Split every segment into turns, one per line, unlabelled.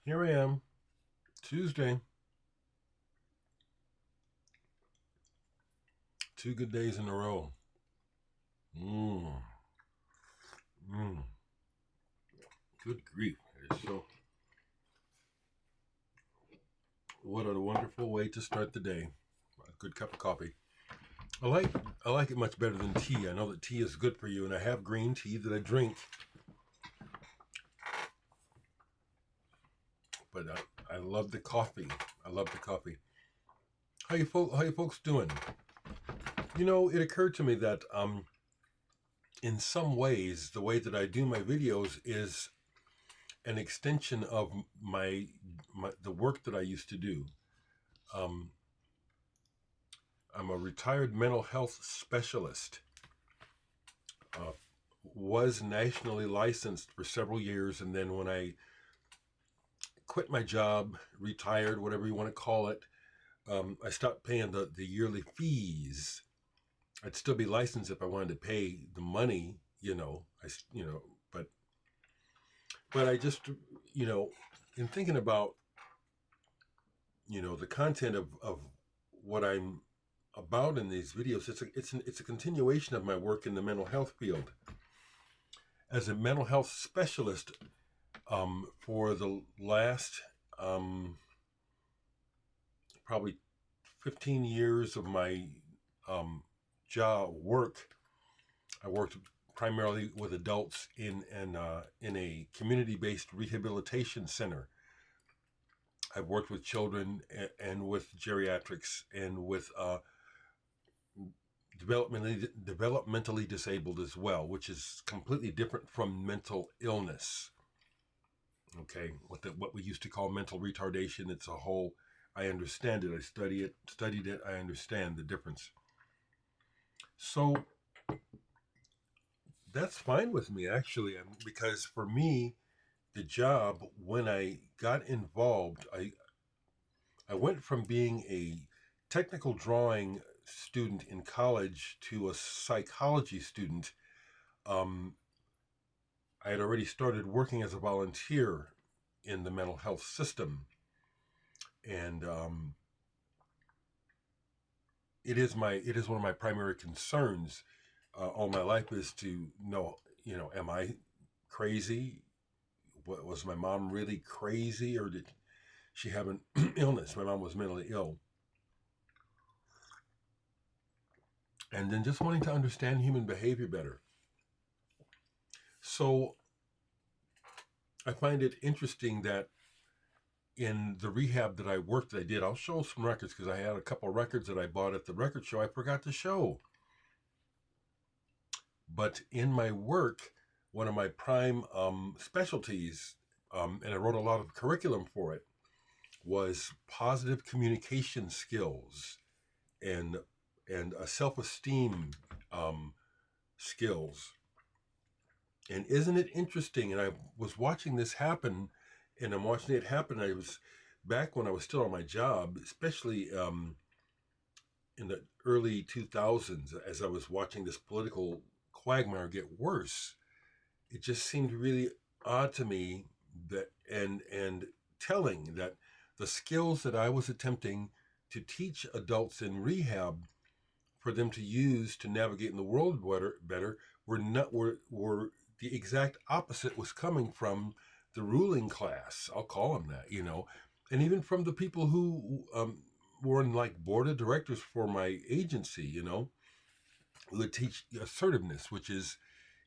Here I am, Tuesday. 2 good days in a row. Mmm. Mmm. Good grief. So, what a wonderful way to start the day. A good cup of coffee. I like I like it much better than tea. I know that tea is good for you, and I have green tea that I drink, but I love the coffee. I love the coffee. How you folks doing? It occurred to me that in some ways, the way that I do my videos is an extension of my the work that I used to do. Um, I'm a retired mental health specialist. Uh, was nationally licensed for several years, and then when I quit my job, retired, whatever you want to call it, I stopped paying the yearly fees. I'd still be licensed if I wanted to pay the money, but I just, in thinking about, the content of what I'm about in these videos, it's a continuation of my work in the mental health field as a mental health specialist. For the last probably 15 years of my job work, I worked primarily with adults in a community-based rehabilitation center. I've worked with children and with geriatrics and with developmentally disabled as well, which is completely different from mental illness. Okay, what we used to call mental retardation. It's a whole. I understand it. I studied it. I understand the difference. So that's fine with me actually, because for me, the job when I got involved, I went from being a technical drawing student in college to a psychology student. Um, I had already started working as a volunteer in the mental health system, and it is one of my primary concerns all my life is to know, am I crazy? What, was my mom really crazy, or did she have an illness? My mom was mentally ill, and then just wanting to understand human behavior better. So I find it interesting that in the rehab that I worked, that I did, I'll show some records because I had a couple of records that I bought at the record show I forgot to show. But in my work, one of my prime specialties, and I wrote a lot of curriculum for it, was positive communication skills and self-esteem skills. And isn't it interesting? And I was watching this happen, and I'm watching it happen. I was back when I was still on my job, especially in the early 2000s, as I was watching this political quagmire get worse. It just seemed really odd to me that and telling that the skills that I was attempting to teach adults in rehab for them to use to navigate in the world better were the exact opposite was coming from the ruling class. I'll call them that, and even from the people who were in like board of directors for my agency, who would teach assertiveness, which is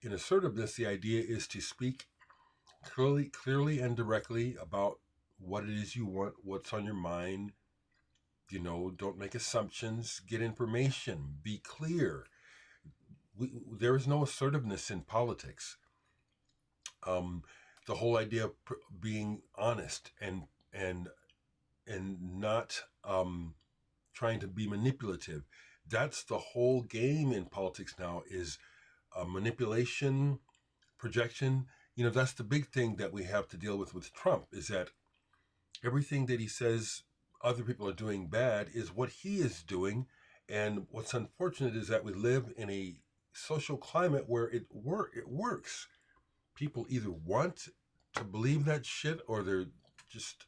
in assertiveness, the idea is to speak clearly and directly about what it is you want, what's on your mind. Don't make assumptions, get information, be clear. There is no assertiveness in politics. Um, the whole idea of being honest and not trying to be manipulative. That's the whole game in politics now is manipulation, projection. That's the big thing that we have to deal with Trump is that everything that he says other people are doing bad is what he is doing. And what's unfortunate is that we live in a social climate where it works. People either want to believe that shit or they're just,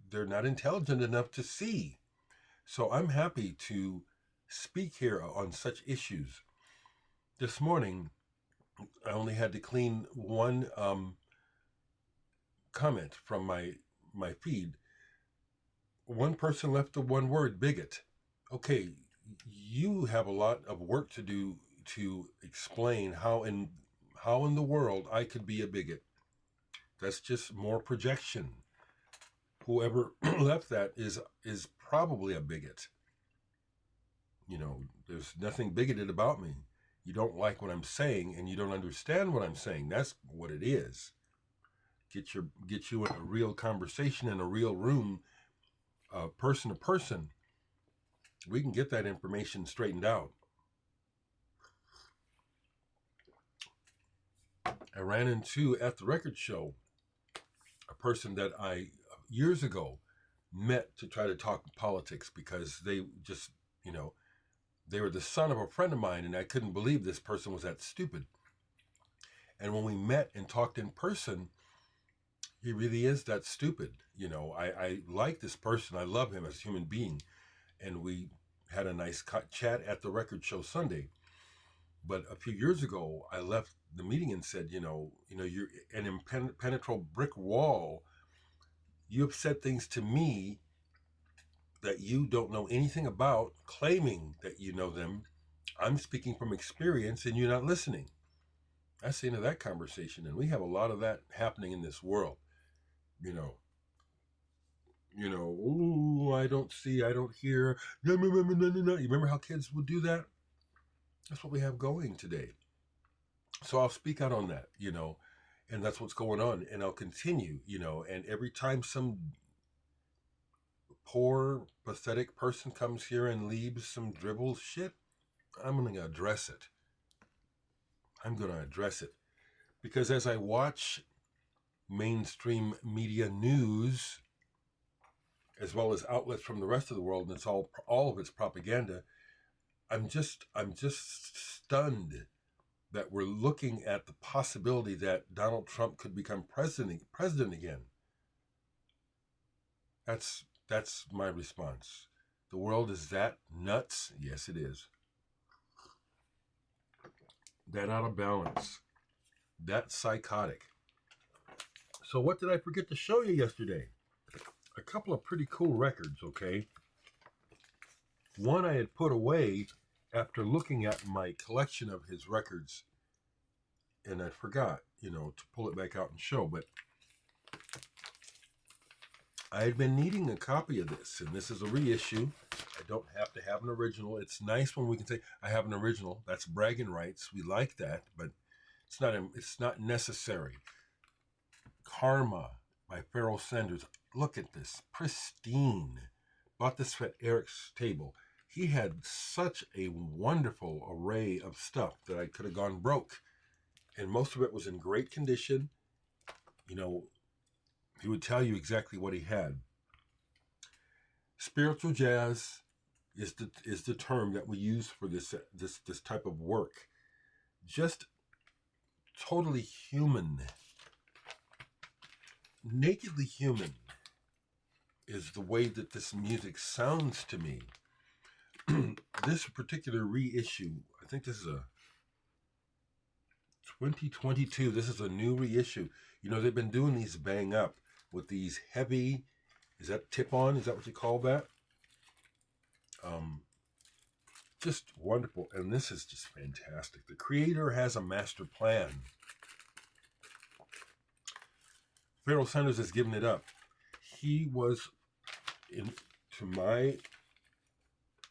they're not intelligent enough to see. So I'm happy to speak here on such issues. This morning, I only had to clean one comment from my feed. One person left the one word bigot. Okay, you have a lot of work to do to explain how in the world I could be a bigot. That's just more projection. Whoever left that is probably a bigot. There's nothing bigoted about me. You don't like what I'm saying and you don't understand what I'm saying. That's what it is. Get you in a real conversation in a real room, person to person. We can get that information straightened out. I ran into at the record show a person that I years ago met to try to talk politics because they just, they were the son of a friend of mine, and I couldn't believe this person was that stupid. And when we met and talked in person, he really is that stupid. I like this person. I love him as a human being. And we had a nice chat at the record show Sunday. But a few years ago, I left the meeting and said, you're an impenetrable brick wall. You have said things to me that you don't know anything about, claiming that you know them. I'm speaking from experience and you're not listening. That's the end of that conversation. And we have a lot of that happening in this world. Oh, I don't see, I don't hear. No. You remember how kids would do that? That's what we have going today. So I'll speak out on that, and that's what's going on. And I'll continue, and every time some poor, pathetic person comes here and leaves some dribble shit, I'm going to address it. Because as I watch mainstream media news, as well as outlets from the rest of the world, and it's all of it's propaganda, I'm just stunned that we're looking at the possibility that Donald Trump could become president again. That's my response. The world is that nuts? Yes, it is. That out of balance. That psychotic. So what did I forget to show you yesterday? A couple of pretty cool records, okay? One I had put away after looking at my collection of his records, and I forgot, to pull it back out and show, but I had been needing a copy of this, and this is a reissue. I don't have to have an original. It's nice when we can say, I have an original. That's bragging rights. We like that, but it's not necessary. Karma by Pharoah Sanders. Look at this. Pristine. Bought this at Eric's table. He had such a wonderful array of stuff that I could have gone broke. And most of it was in great condition. He would tell you exactly what he had. Spiritual jazz is the term that we use for this type of work. Just totally human. Nakedly human is the way that this music sounds to me. This particular reissue, I think this is a 2022. This is a new reissue. They've been doing these bang up with these heavy, is that tip-on? Is that what you call that? Just wonderful. And this is just fantastic. The creator has a master plan. Pharoah Sanders has given it up. He was, to my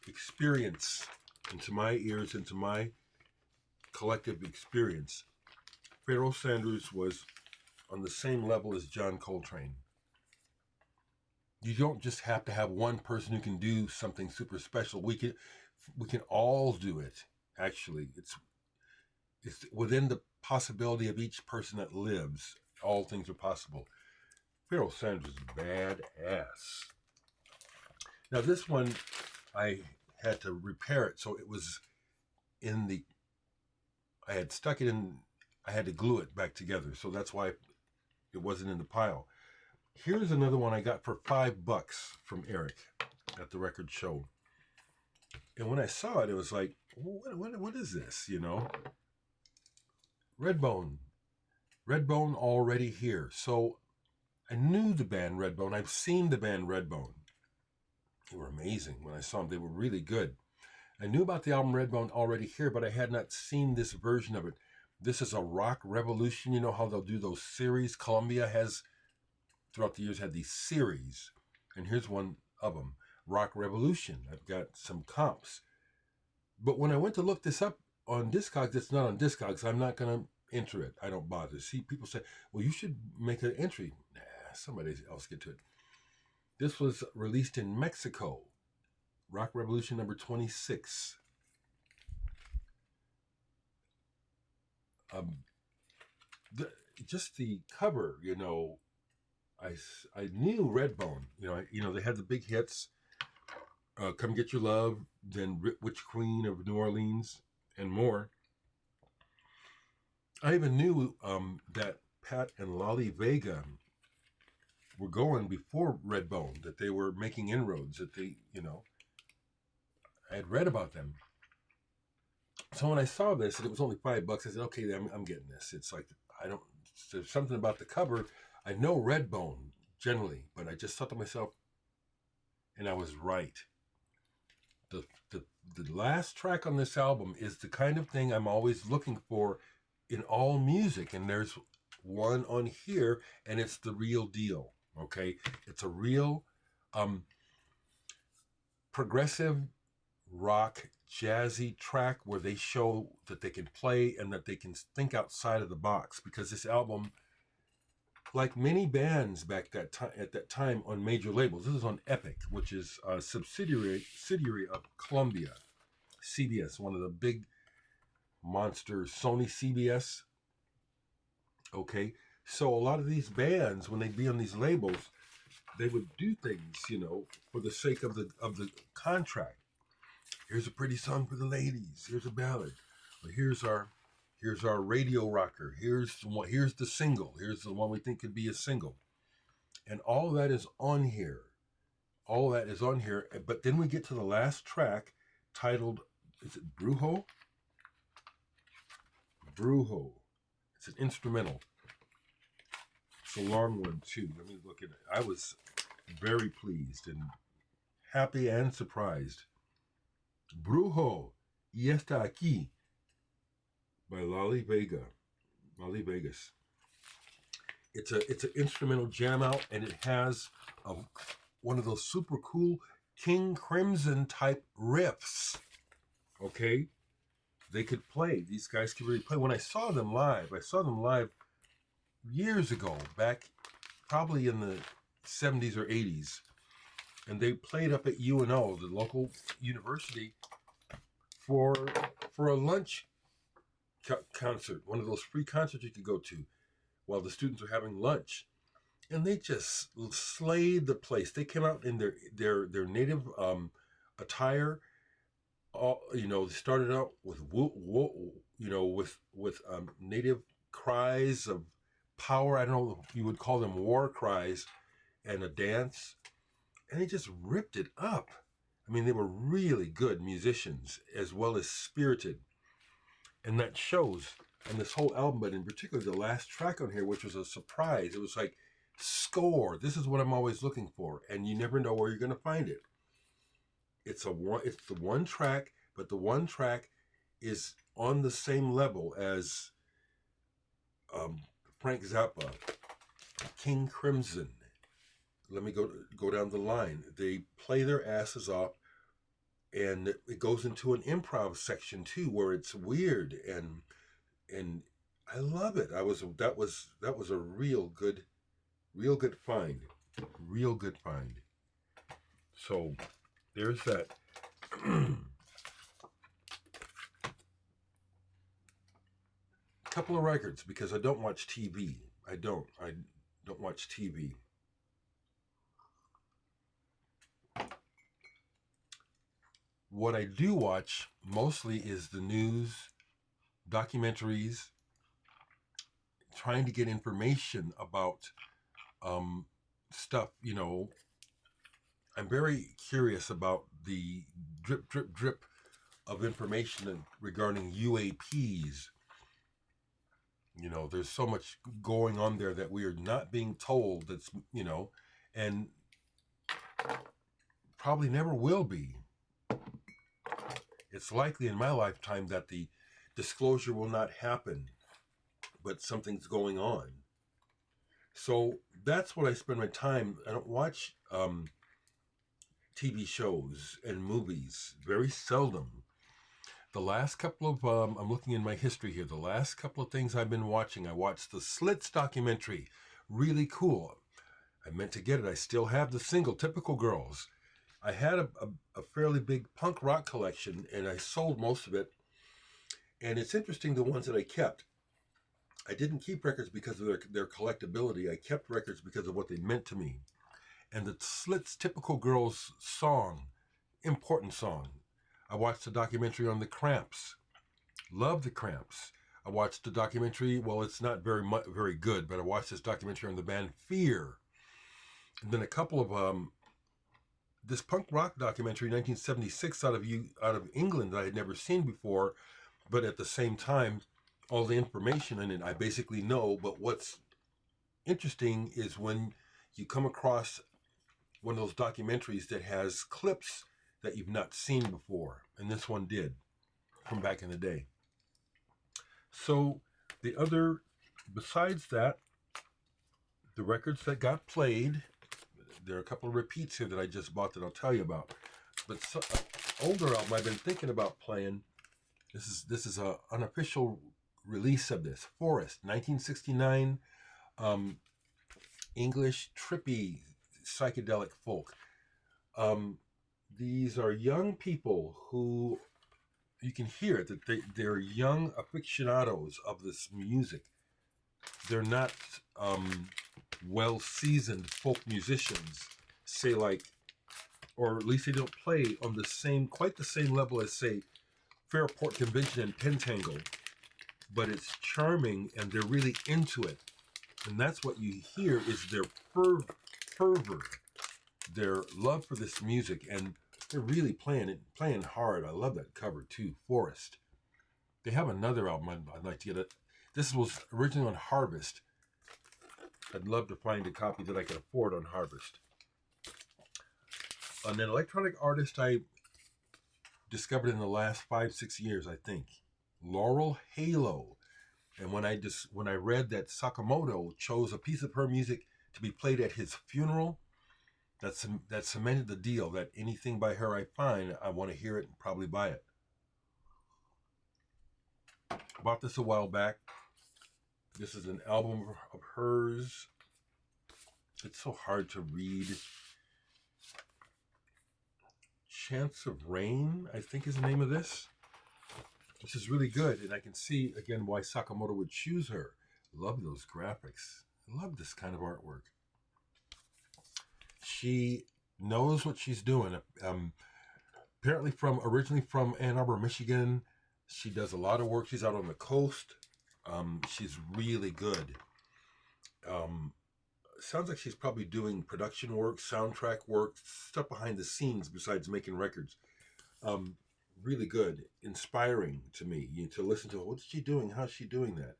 experience, into my ears, into my collective experience, Pharoah Sanders was on the same level as John Coltrane. You don't just have to have one person who can do something super special. We can all do it. Actually, it's within the possibility of each person that lives. All things are possible. Pharoah Sanders is badass. Now this one, I had to repair it, so it was I had stuck it in. I had to glue it back together, so that's why it wasn't in the pile. Here's another one I got for $5 from Eric at the record show. And when I saw it, it was like, what is this? You know, Redbone, Redbone already here. So I knew the band Redbone. I've seen the band Redbone. They were amazing when I saw them. They were really good. I knew about the album Redbone already here, but I had not seen this version of it. This is a rock revolution. You know how they'll do those series? Columbia has, throughout the years, had these series. And here's one of them, Rock Revolution. I've got some comps. But when I went to look this up on Discogs, it's not on Discogs. I'm not going to enter it. I don't bother. See, people say, well, you should make an entry. Nah, somebody else get to it. This was released in Mexico. Rock Revolution number 26. Just the cover, you know, I knew Redbone. You know, they had the big hits. Come Get Your Love, then Witch Queen of New Orleans, and more. I even knew that Pat and Lolly Vega were going before Redbone, that they were making inroads, that they, you know, I had read about them. So when I saw this, and it was only $5, I said, okay, I'm getting this. It's like, there's something about the cover. I know Redbone generally, but I just thought to myself, and I was right. The last track on this album is the kind of thing I'm always looking for in all music, and there's one on here, and it's the real deal. Okay, it's a real progressive rock jazzy track where they show that they can play and that they can think outside of the box, because this album, like many bands back at that time on major labels, this is on Epic, which is a subsidiary of Columbia, CBS, one of the big monster Sony CBS. Okay, so a lot of these bands, when they'd be on these labels, they would do things, you know, for the sake of the contract. Here's a pretty song for the ladies. Here's a ballad. Well, here's our radio rocker. Here's the single. Here's the one we think could be a single. And all of that is on here. All of that is on here. But then we get to the last track titled, is it Brujo? Brujo. It's an instrumental. It's a long one too. Let me look at it. I was very pleased and happy and surprised. Brujo y está aquí by Lolly Vegas. It's an instrumental jam out, and it has one of those super cool King Crimson type riffs. Okay, they could play. These guys could really play. When I saw them live years ago, back probably in the 70s or 80s, and they played up at UNO, the local university, for a lunch concert, one of those free concerts you could go to while the students were having lunch, and they just slayed the place. They came out in their native attire. You know, they started out with with native cries of power. I don't know if you would call them war cries, and a dance, and they just ripped it up. I mean, they were really good musicians as well as spirited, and that shows on this whole album, but in particular the last track on here, which was a surprise. It was like, score. This is what I'm always looking for, and you never know where you're going to find it. It's the one track, but the one track is on the same level as Frank Zappa, King Crimson. Let me go down the line. They play their asses off, and it goes into an improv section too, where it's weird, and I love it. That was a real good find, real good find. So there's that. Couple of records, because I don't watch TV. I don't watch TV. What I do watch mostly is the news, documentaries, trying to get information about stuff, I'm very curious about the drip, drip, drip of information regarding UAPs. There's so much going on there that we are not being told. And probably never will be. It's likely in my lifetime that the disclosure will not happen, but something's going on. So that's what I spend my time. I don't watch TV shows and movies, very seldom. The last couple of, I'm looking in my history here, the last couple of things I've been watching, I watched the Slits documentary. Really cool. I meant to get it. I still have the single, Typical Girls. I had a fairly big punk rock collection, and I sold most of it. And it's interesting, the ones that I kept. I didn't keep records because of their collectability. I kept records because of what they meant to me. And the Slits Typical Girls song, important song. I watched the documentary on the Cramps. Love the Cramps. I watched the documentary, well, it's not very good, but I watched this documentary on the band Fear. And then a couple of this punk rock documentary, 1976, out of England, that I had never seen before, but at the same time, all the information in it I basically know. But what's interesting is when you come across one of those documentaries that has clips that you've not seen before, and this one did, from back in the day. So besides that, the records that got played, there are a couple of repeats here that I just bought that I'll tell you about. But older album I've been thinking about playing. This is a unofficial release of this. Forest, 1969, English trippy psychedelic folk. These are young people who, you can hear it, that they're young aficionados of this music. They're not well-seasoned folk musicians, say, like, or at least they don't play on quite the same level as, say, Fairport Convention and Pentangle, but it's charming and they're really into it. And that's what you hear is their fervor, their love for this music, and they're really playing hard. I love that cover too, Forest. They have another album I'd like to get it. This was originally on Harvest. I'd love to find a copy that I can afford on Harvest. An electronic artist I discovered in the last 5-6 years, I think, Laurel Halo. And when I read that Sakamoto chose a piece of her music to be played at his funeral, that cemented the deal that anything by her I find, I want to hear it and probably buy it. Bought this a while back. This is an album of hers. It's so hard to read. Chance of Rain, I think is the name of this. This is really good, and I can see, again, why Sakamoto would choose her. Love those graphics. Love this kind of artwork. She knows what she's doing. Apparently originally from Ann Arbor, Michigan. She does a lot of work. She's out on the coast. She's really good. Sounds like she's probably doing production work, soundtrack work, stuff behind the scenes besides making records. Really good, inspiring to me. To listen to what's she doing, how's she doing that.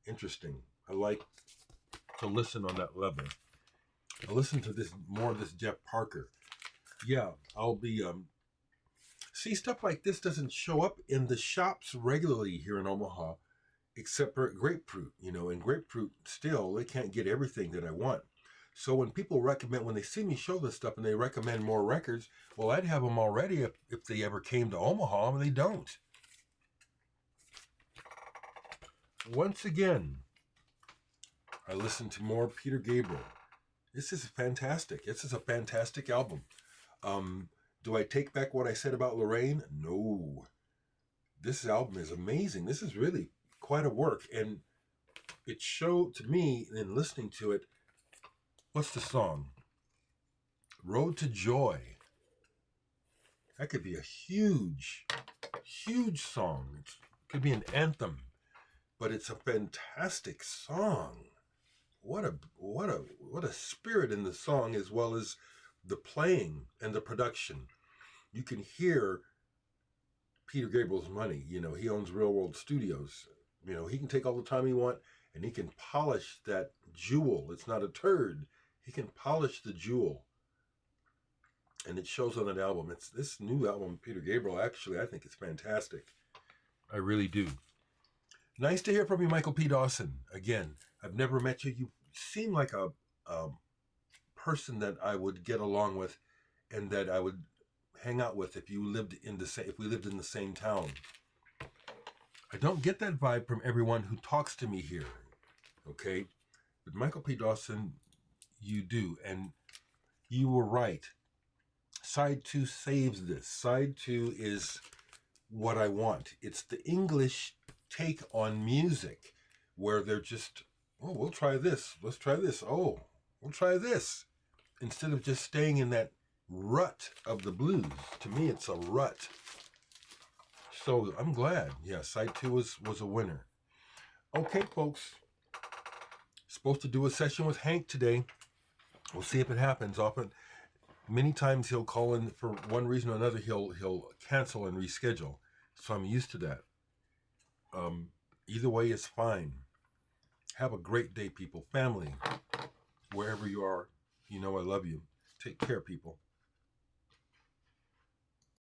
Interesting. I like to listen on that level. I listen to more of this Jeff Parker. Yeah, I'll be see, stuff like this doesn't show up in the shops regularly here in Omaha, except for Grapefruit. And Grapefruit still, they can't get everything that I want. So when people when they see me show this stuff and they recommend more records, well, I'd have them already if they ever came to Omaha, and they don't. Once again, I listened to more Peter Gabriel. This is fantastic. This is a fantastic album. Do I take back what I said about Lorraine? No. This album is amazing. This is really quite a work. And it showed to me, in listening to it, what's the song? Road to Joy. That could be a huge, huge song. It could be an anthem. But it's a fantastic song. what a spirit in the song, as well as the playing and the production. You can hear Peter Gabriel's money. You know, he owns Real World Studios. You know, he can take all the time he want, and he can polish that jewel. It's not a turd. He can polish the jewel, and it shows on that album. It's this new album, Peter Gabriel. Actually, I think it's fantastic. I really do. Nice to hear from you, Michael P. Dawson. Again, I've never met you. You seem like a person that I would get along with, and that I would hang out with if you lived in the same, if we lived in the same town. I don't get that vibe from everyone who talks to me here. Okay, but Michael P. Dawson, you do, and you were right. Side 2 saves this. Side 2 is what I want. It's the English take on music, where they're just, oh, we'll try this. Let's try this. Oh, we'll try this. Instead of just staying in that rut of the blues. To me, it's a rut. So I'm glad. Yeah, side 2 was a winner. Okay, folks. Supposed to do a session with Hank today. We'll see if it happens. Often, many times he'll call in for one reason or another. He'll cancel and reschedule. So I'm used to that. Either way is fine. Have a great day, people. Family, wherever you are, you know I love you. Take care, people.